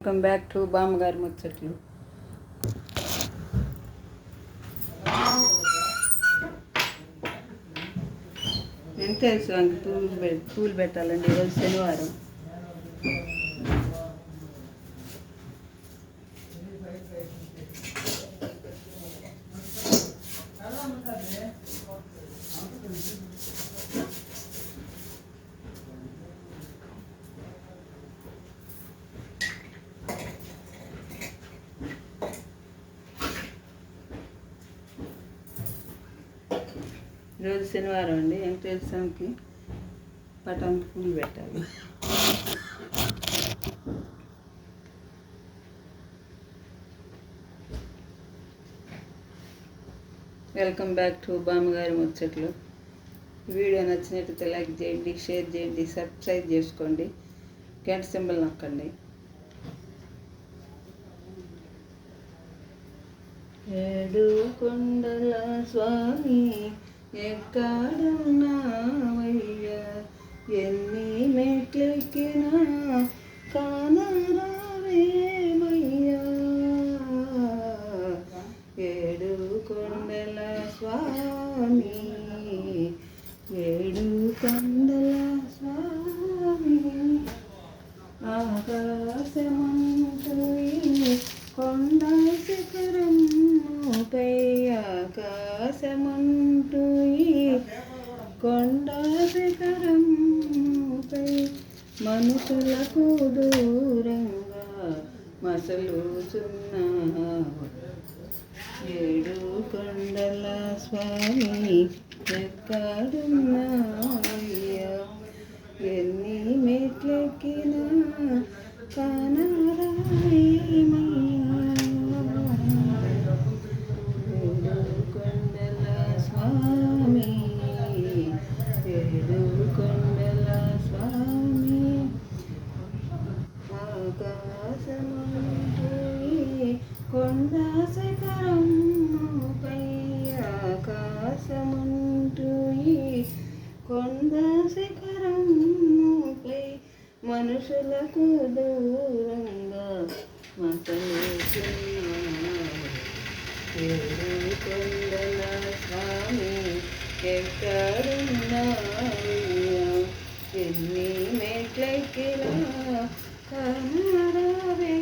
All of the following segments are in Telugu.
వెల్కమ్ బ్యాక్ టు బామ్మగారి ముచ్చట్లు. ఎంత తెలుసు అంక పూలు పెట్టాలండి. ఈరోజు శనివారం. ఈరోజు శనివారం అండి. వెంకటేశ్వర స్వామికి పటానికి పూలు పెట్టాలి. వెల్కమ్ బ్యాక్ టు బామ్మగారి ముచ్చట్లు. వీడియో నచ్చినట్లయితే లైక్ చేయండి, షేర్ చేయండి, సబ్స్క్రైబ్ చేసుకోండి, గంట సింబల్ నొక్కండి. ఏడు కొండల స్వామి ఎక్కడున్నావయ్యా, ఎన్ని మెట్లెక్కినా కానరావేమయ్యా. ఏడు కొండల స్వామి, ఏడు కొండల స్వామి, ఆకాశమంటూ కొండ శిఖరముపై, ఆకాశమంటూ కొండ శిఖరముపై, మనుషులకు దూరంగా మసలుచున్నావు. ఏడు కొండల స్వామి ఎక్కడున్నావయ్యా, ఎన్ని మెట్లెక్కినా కానరావేమయ్యా. ఏడు కొండల స్వామి, ఏడు కొండల స్వామి, ఆకాశమంటూ కొండ శిఖరముపై, ఆకాశమంటూ కొండ శిఖరముపై, మనుషులకు దూరంగా మసలుచున్నావు. ఏడు కొండల స్వామి ఎక్కడున్నావయ్యా, ఎన్ని మెట్లెక్కినా కానరావేమయ్యా.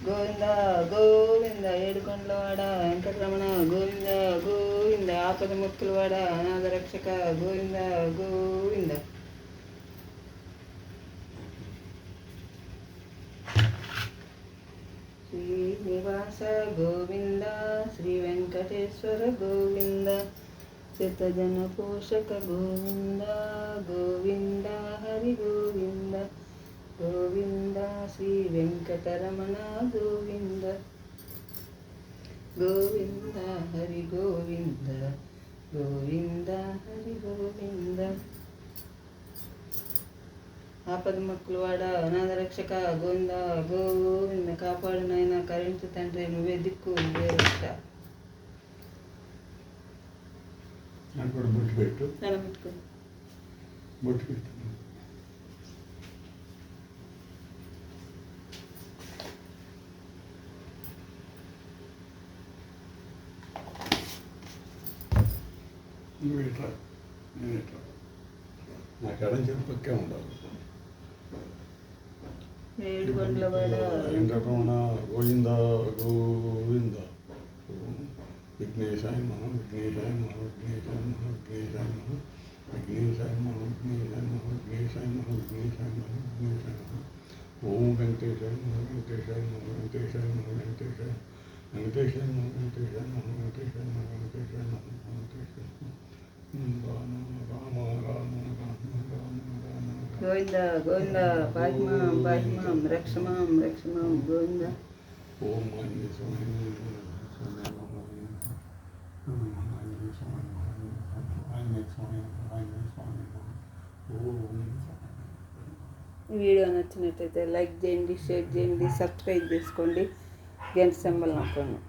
గోవింద గోవింద ఏడుకొండలవాడ వెంకటరమణ గోవింద గోవింద, ఆపద ముక్కులవాడ అనాథ రక్షక గోవింద గోవింద. శ్రీనివాస గోవింద, శ్రీ వెంకటేశ్వర గోవింద, శతజన పోషక గోవింద గోవింద, హరి గోవింద గోవింద, శ్రీ వెంకటరమణ గోవింద గోవింద, హరి గోవింద గోవింద, హరి గోవింద. ఆపద మొక్కులవాడ అనాథ రక్షక గోవింద గోవింద, కాపాడు నాయన కరెంటు తండ్రి, నువ్వే దిక్కు నువ్వే రక్ష. బొట్టు పెట్టు, పెట్టుకో, బొట్టు పెట్టు. నువ్వు ఎట్లా, నేను ఎట్లా, నాకు ఎడం చెప్పి పక్కే ఉండాలి. ఏడు కొండలవాడ వెంకటరమణ గోవింద గోవింద, విఘ్నేశాయ నమః, విఘ్నేశాయ నమః, విఘ్నేశాయ నమః, విఘ్నేశాయ నమః, విఘ్నేశాయ నమః, విఘ్నేశాయ నమః, విఘ్నేశాయ నమః, విఘ్నేశాయ నమః, విఘ్నేశాయ నమః. ఓం వెంకటేశాయ నమః, వెంకటేశాయ నమః, వెంకటేశాయ నమః, వెంకటేశాయ వెంకటేశాయ నమః, వెంకటేశాయ నమః, వెంకటేశాయ నమః, వెంకటేశాయ నమః, వెంకటేశాయ రామ రామ రామ రామ రామ రామ. గోవింద గోవింద, పాహిమాం పాహిమాం, రక్షమాం రక్షమాం గోవింద. ఓం ఆంజనేయ స్వామి ఈ వీడియో నచ్చినట్లయితే లైక్ చేయండి, షేర్ చేయండి, సబ్స్క్రైబ్ చేసుకోండి, గంట సింబల్ నొక్కండి.